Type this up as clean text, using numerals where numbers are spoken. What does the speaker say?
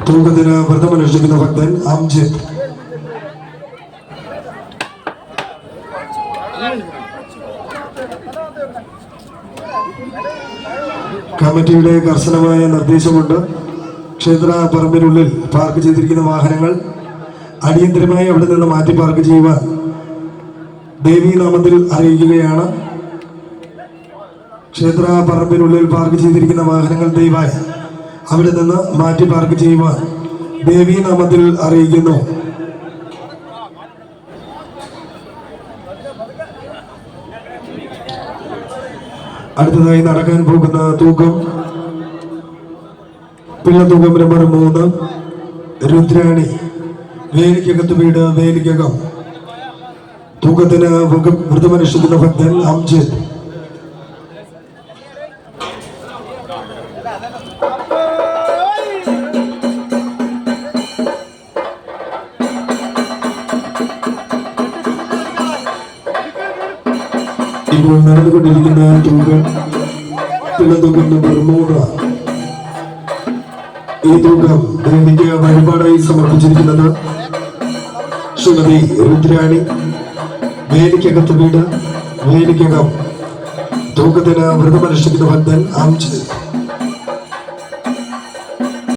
തൂക്കത്തിന് വ്രതമനുഷ്ഠിക്കുന്ന ഭക്തൻ അംജിത്. കമ്മിറ്റിയുടെ കർശനമായ നിർദ്ദേശമുണ്ട്. ക്ഷേത്ര പറമ്പിനുള്ളിൽ പാർക്ക് ചെയ്തിരിക്കുന്ന വാഹനങ്ങൾ അടിയന്തരമായി അവിടെ നിന്ന് മാറ്റി പാർക്ക് ചെയ്യുവാൻ ദേവീനാമത്തിൽ അറിയിക്കുകയാണ്. ക്ഷേത്ര പറമ്പിനുള്ളിൽ പാർക്ക് ചെയ്തിരിക്കുന്ന വാഹനങ്ങൾ ദയവായി അവിടെ നിന്ന് മാറ്റി പാർക്ക് ചെയ്യുവാൻ ദേവീനാമത്തിൽ അറിയിക്കുന്നു. അടുത്തതായി നടക്കാൻ പോകുന്ന തൂക്കം പിള്ളത്തൂക്കം നമ്പർ 3 രുദ്രാണി. വേലിക്കകത്ത് വീട് വേലിക്കകം. തൂക്കത്തിന് വ്രതമനുഷ്ഠിക്കുന്ന ഭക്തൻ അംജിത്. ഇപ്പോൾ നടന്നുകൊണ്ടിരിക്കുന്ന തൂക്കം പിള്ളത്തൂക്കം നമ്പർ 3. ഈ തൂക്കം ദേവിക്ക് വഴിപാടായി സമർപ്പിച്ചിരിക്കുന്നത് ശ്രീമതി രുദ്രാണി. വേലിക്കകത്ത് വീട് വേലിക്കകം. തൂക്കത്തിന് വ്രതമനുഷ്ഠിക്കുന്ന ഭക്തൻ അംജിത്.